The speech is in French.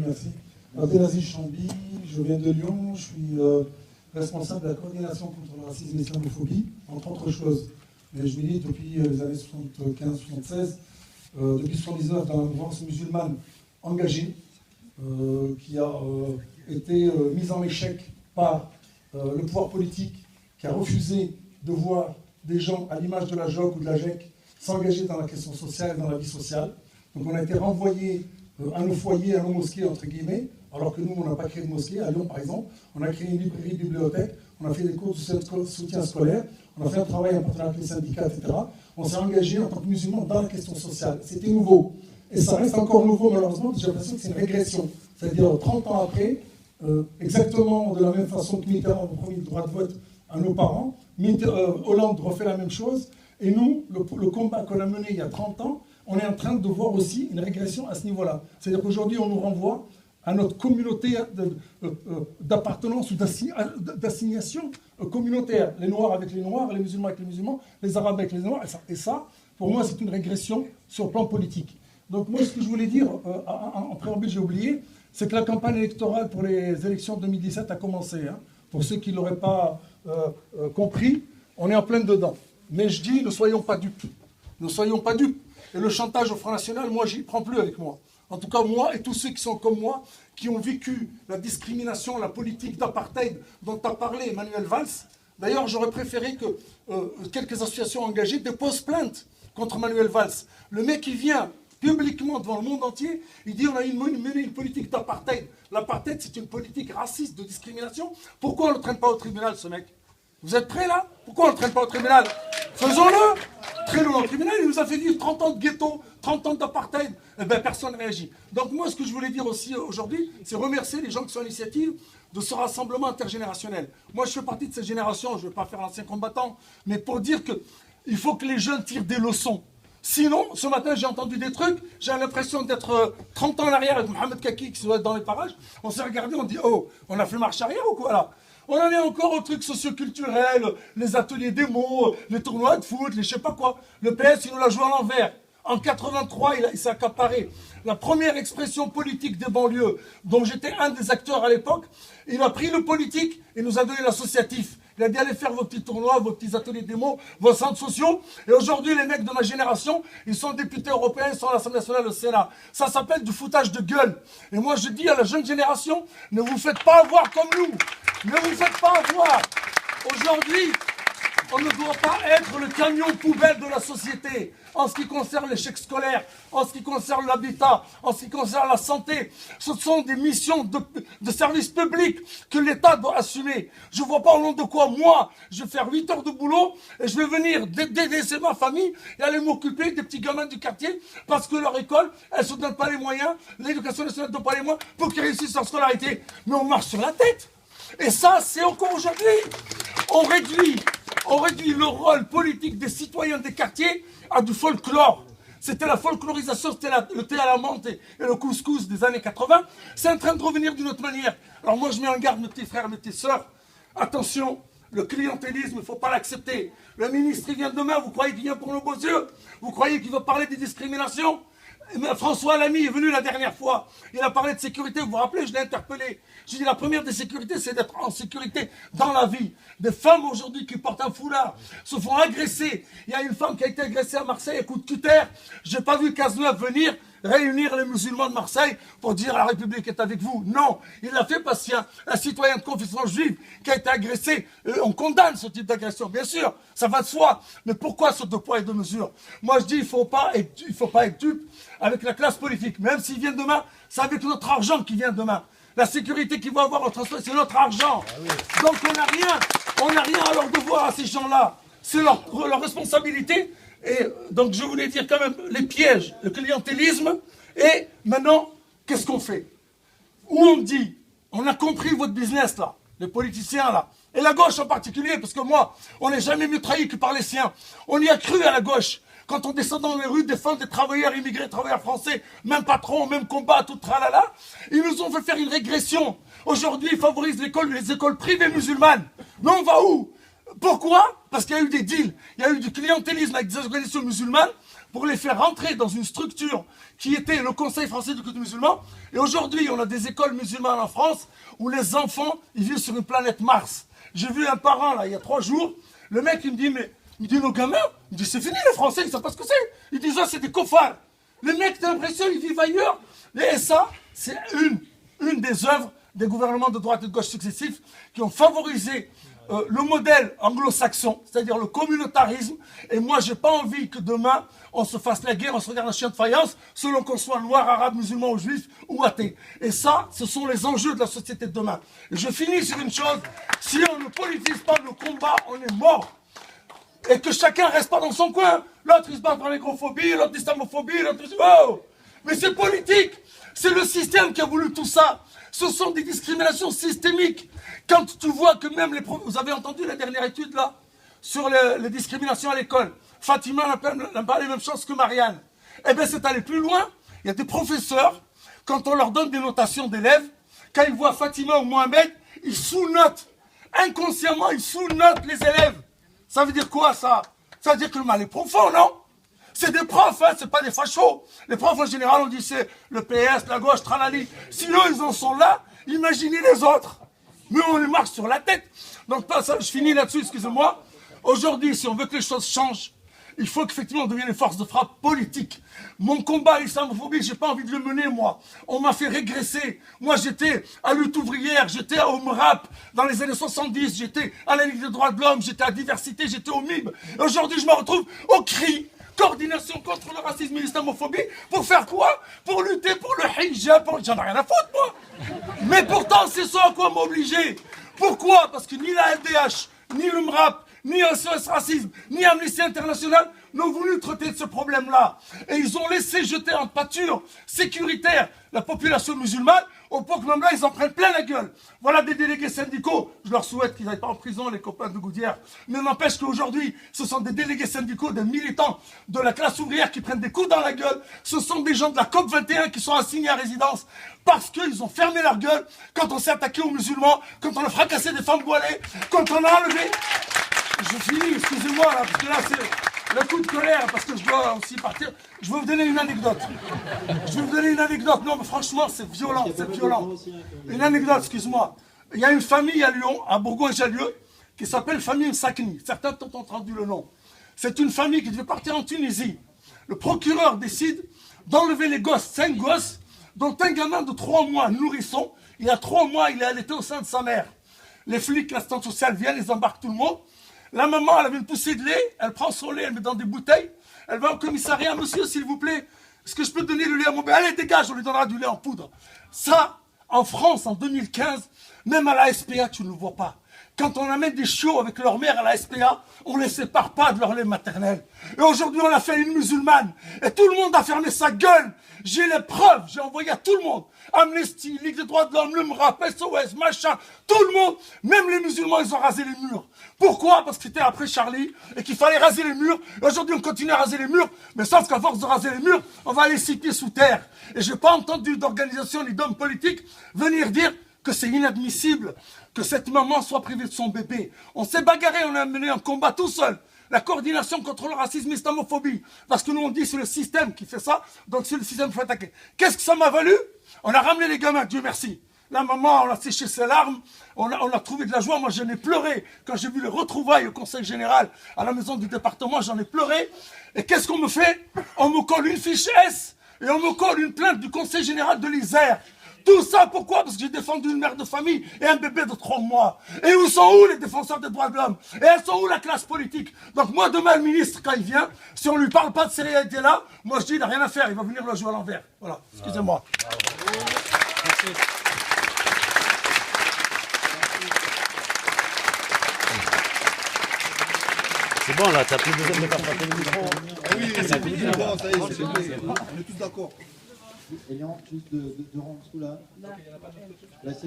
merci. Abdelaziz Chambi, je viens de Lyon, je suis responsable de la coordination contre le racisme et l'islamophobie, entre autres choses. Mais je milite depuis les années 75-76, depuis 79 dans la mouvance musulmane engagée, qui a été mise en échec par le pouvoir politique, qui a refusé de voir des gens à l'image de la JOC ou de la GEC s'engager dans la question sociale, dans la vie sociale. Donc on a été renvoyés à nos foyers, à nos mosquées, entre guillemets, alors que nous, on n'a pas créé de mosquée. À Lyon, par exemple, on a créé une librairie, une bibliothèque, on a fait des cours de soutien scolaire, on a fait un travail en partenariat avec les syndicats, etc. On s'est engagé en tant que musulmans dans la question sociale. C'était nouveau. Et ça reste encore nouveau, malheureusement, j'ai l'impression que c'est une régression. C'est-à-dire, 30 ans après, exactement de la même façon que Mitterrand a promis le droit de vote à nos parents, Hollande refait la même chose. Et nous, le combat qu'on a mené il y a 30 ans, on est en train de voir aussi une régression à ce niveau-là. C'est-à-dire qu'aujourd'hui, on nous renvoie à notre communauté d'appartenance ou d'assignation communautaire. Les Noirs avec les Noirs, les musulmans avec les musulmans, les Arabes avec les Noirs. Et ça, pour moi, c'est une régression sur le plan politique. Donc moi, ce que je voulais dire, en préambule, j'ai oublié, c'est que la campagne électorale pour les élections de 2017 a commencé. Hein. Pour ceux qui ne l'auraient pas compris, on est en plein dedans. Mais je dis, ne soyons pas dupes. Ne soyons pas dupes. Et le chantage au Front National, moi, j'y prends plus avec moi. En tout cas, moi et tous ceux qui sont comme moi, qui ont vécu la discrimination, la politique d'apartheid dont a parlé Manuel Valls. D'ailleurs, j'aurais préféré que quelques associations engagées déposent plainte contre Manuel Valls. Le mec, il vient publiquement devant le monde entier, il dit on a mené une politique d'apartheid. L'apartheid, c'est une politique raciste de discrimination. Pourquoi on ne le traîne pas au tribunal, ce mec? Vous êtes prêts là? Pourquoi on ne le traîne pas au tribunal? Faisons-le! Traînons-le au tribunal, il nous a fait vivre 30 ans de ghetto, 30 ans d'apartheid. Eh bien, personne ne réagit. Donc moi, ce que je voulais dire aussi aujourd'hui, c'est remercier les gens qui sont à l'initiative de ce rassemblement intergénérationnel. Moi, je fais partie de cette génération, je ne veux pas faire l'ancien combattant, mais pour dire qu'il faut que les jeunes tirent des leçons. Sinon, ce matin, j'ai entendu des trucs, j'ai l'impression d'être 30 ans en arrière avec Mohamed Kaki qui doit être dans les parages. On s'est regardé, on dit, oh, on a fait marche arrière ou quoi là? On en est encore aux trucs socioculturels, les ateliers démos, les tournois de foot, les je sais pas quoi. Le PS, il nous l'a joué à l'envers. En 83, il s'est accaparé la première expression politique des banlieues, dont j'étais un des acteurs à l'époque. Il a pris le politique et nous a donné l'associatif. Il a dit allez faire vos petits tournois, vos petits ateliers démos, vos centres sociaux. Et aujourd'hui, les mecs de ma génération, ils sont députés européens, ils sont à l'Assemblée nationale, au Sénat. Ça s'appelle du foutage de gueule. Et moi, je dis à la jeune génération, ne vous faites pas avoir comme nous. Ne vous faites pas avoir. Aujourd'hui, on ne doit pas être le camion poubelle de la société en ce qui concerne l'échec scolaire, en ce qui concerne l'habitat, en ce qui concerne la santé. Ce sont des missions de service public que l'État doit assumer. Je ne vois pas au nom de quoi, moi, je vais faire 8 heures de boulot et je vais venir délaisser ma famille et aller m'occuper des petits gamins du quartier parce que leur école, elle ne se donne pas les moyens, l'éducation nationale ne donne pas les moyens pour qu'ils réussissent leur scolarité. Mais on marche sur la tête. Et ça, c'est encore aujourd'hui. On réduit le rôle politique des citoyens des quartiers à du folklore. C'était la folklorisation, c'était le thé à la menthe et le couscous des années 80. C'est en train de revenir d'une autre manière. Alors moi, je mets en garde mes petits frères, mes petites sœurs. Attention, le clientélisme, il ne faut pas l'accepter. Le ministre, il vient demain, vous croyez qu'il vient pour nos beaux yeux? Vous croyez qu'il va parler des discriminations? François Lamy est venu la dernière fois. Il a parlé de sécurité. Vous vous rappelez, je l'ai interpellé. J'ai dit la première des sécurités, c'est d'être en sécurité dans la vie. Des femmes aujourd'hui qui portent un foulard se font agresser. Il y a une femme qui a été agressée à Marseille à coup de cutter. J'ai pas vu Cazeneuve venir réunir les musulmans de Marseille pour dire la République est avec vous. Non, il l'a fait parce qu'il y a un citoyen de confession juive qui a été agressé. On condamne ce type d'agression, bien sûr, ça va de soi. Mais pourquoi ce deux poids et deux mesures? Moi je dis il faut pas être dupe avec la classe politique. Même s'ils viennent demain, c'est avec notre argent qu'ils viennent demain. La sécurité qu'ils vont avoir au transport, c'est notre argent. Donc on n'a rien à leur devoir à ces gens-là. C'est leur responsabilité. Et donc je voulais dire quand même les pièges, le clientélisme. Et maintenant, qu'est-ce qu'on fait? Où on dit, on a compris votre business là, les politiciens là, et la gauche en particulier, parce que moi, on n'est jamais mieux trahi que par les siens. On y a cru à la gauche. Quand on descend dans les rues, défendre des travailleurs immigrés, travailleurs français, même patron, même combat, tout tralala, ils nous ont fait faire une régression. Aujourd'hui, ils favorisent les écoles privées musulmanes. Mais on va où? Pourquoi? Parce qu'il y a eu des deals, il y a eu du clientélisme avec des organisations musulmanes pour les faire rentrer dans une structure qui était le Conseil français du culte musulman. Et aujourd'hui, on a des écoles musulmanes en France où les enfants, ils vivent sur une planète Mars. J'ai vu un parent, là, il y a 3 jours, le mec, il me dit, mais, il dit, nos gamins, il dit, c'est fini les Français, ils ne savent pas ce que c'est. Ils disent, ça, c'est des cofards. Les mecs, t'as l'impression, ils vivent ailleurs. Et ça, c'est une des œuvres des gouvernements de droite et de gauche successifs qui ont favorisé le modèle anglo-saxon, c'est-à-dire le communautarisme. Et moi, j'ai pas envie que demain, on se fasse la guerre, on se regarde un chien de faïence, selon qu'on soit noir, arabe, musulman ou juif ou athée. Et ça, ce sont les enjeux de la société de demain. Et je finis sur une chose, si on ne politise pas le combat, on est mort. Et que chacun reste pas dans son coin. L'autre, il se bat par l'égrophobie, l'autre l'islamophobie, l'autre... Oh! Mais c'est politique. C'est le système qui a voulu tout ça. Ce sont des discriminations systémiques. Quand tu vois que même les profs... Vous avez entendu la dernière étude, là, sur les discriminations à l'école. Fatima n'a pas les mêmes chances que Marianne. Eh bien, c'est aller plus loin. Il y a des professeurs, quand on leur donne des notations d'élèves, quand ils voient Fatima ou Mohamed, ils sous-notent. Inconsciemment, ils sous-notent les élèves. Ça veut dire quoi, ça? Ça veut dire que le mal est profond, non? C'est des profs, hein, c'est pas des fachos. Les profs, en général, on dit c'est le PS, la gauche, tralali. Sinon, ils en sont là, imaginez les autres. Mais on les marche sur la tête. Donc, ça, je finis là-dessus, excusez-moi. Aujourd'hui, si on veut que les choses changent, il faut qu'effectivement on devienne une force de frappe politique. Mon combat à l'islamophobie, j'ai pas envie de le mener, moi. On m'a fait régresser. Moi, j'étais à Lutte ouvrière, j'étais au MRAP dans les années 70, j'étais à la Ligue des droits de l'homme, j'étais à Diversité, j'étais au MIB. Et aujourd'hui, je me retrouve au CRI, coordination contre le racisme et l'islamophobie, pour faire quoi? Pour lutter pour le hijab, j'en ai rien à foutre, moi. Mais pourtant, c'est ça à quoi m'obliger. Pourquoi? Parce que ni la LDH, ni le MRAP, ni SOS Racisme, ni Amnesty International n'ont voulu traiter de ce problème-là. Et ils ont laissé jeter en pâture sécuritaire la population musulmane, au point que même là, ils en prennent plein la gueule. Voilà des délégués syndicaux. Je leur souhaite qu'ils n'aillent pas en prison, les copains de Goudière. Mais n'empêche qu'aujourd'hui, ce sont des délégués syndicaux, des militants de la classe ouvrière qui prennent des coups dans la gueule. Ce sont des gens de la COP 21 qui sont assignés à résidence parce qu'ils ont fermé leur gueule quand on s'est attaqué aux musulmans, quand on a fracassé des femmes voilées, quand on a enlevé... Je finis, excusez-moi, là, parce que là, c'est le coup de colère, parce que je dois aussi partir. Je vais vous donner une anecdote. Non, mais franchement, c'est violent, c'est violent. Une anecdote, excuse-moi. Il y a une famille à Lyon, à Bourgoin-Jallieu, qui s'appelle famille Msakni. Certains ont entendu le nom. C'est une famille qui devait partir en Tunisie. Le procureur décide d'enlever les gosses, 5 gosses, dont un gamin de 3 mois, nourrisson. Il y a 3 mois, il est allaité au sein de sa mère. Les flics, l'assistante sociale viennent, ils embarquent tout le monde. La maman, elle avait une poussée de lait, elle prend son lait, elle met dans des bouteilles, elle va au commissariat, monsieur, s'il vous plaît, est-ce que je peux donner le lait à mon bébé? Allez, dégage, on lui donnera du lait en poudre. Ça, en France, en 2015, même à la SPA, tu ne le vois pas. Quand on amène des chiots avec leur mère à la SPA, on ne les sépare pas de leur lait maternel. Et aujourd'hui, on a fait une musulmane. Et tout le monde a fermé sa gueule. J'ai les preuves, j'ai envoyé à tout le monde. Amnesty, Ligue des droits de l'homme, le MRAP, SOS, machin, tout le monde. Même les musulmans, ils ont rasé les murs. Pourquoi? Parce que c'était après Charlie et qu'il fallait raser les murs. Et aujourd'hui, on continue à raser les murs. Mais sauf qu'à force de raser les murs, on va aller 6 pieds sous terre. Et je n'ai pas entendu d'organisation ni d'hommes politiques venir dire que c'est inadmissible que cette maman soit privée de son bébé. On s'est bagarré, on a mené un combat tout seul. La coordination contre le racisme et l'islamophobie. Parce que nous, on dit c'est le système qui fait ça, donc c'est le système qu'il faut attaquer. Qu'est-ce que ça m'a valu? On a ramené les gamins, Dieu merci. La maman, on a séché ses larmes, on a trouvé de la joie. Moi, j'en ai pleuré. Quand j'ai vu les retrouvailles au Conseil Général, à la maison du département, j'en ai pleuré. Et qu'est-ce qu'on me fait? On me colle une fiche S et on me colle une plainte du Conseil Général de l'Isère. Tout ça, pourquoi? Parce que j'ai défendu une mère de famille et un bébé de 3 mois. Et où sont les défenseurs des droits de l'homme? Et elles sont où la classe politique? Donc moi, demain, le ministre, quand il vient, si on ne lui parle pas de ces réalités-là, moi je dis, il n'a rien à faire, il va venir le jouer à l'envers. Voilà, excusez-moi. Merci. C'est bon là, t'as plus besoin de faire frapper le micro. Ah oui, c'est fini, bon, ça y est, c'est fini. On est tous d'accord. Elian, juste de rendre sous là. Là, c'est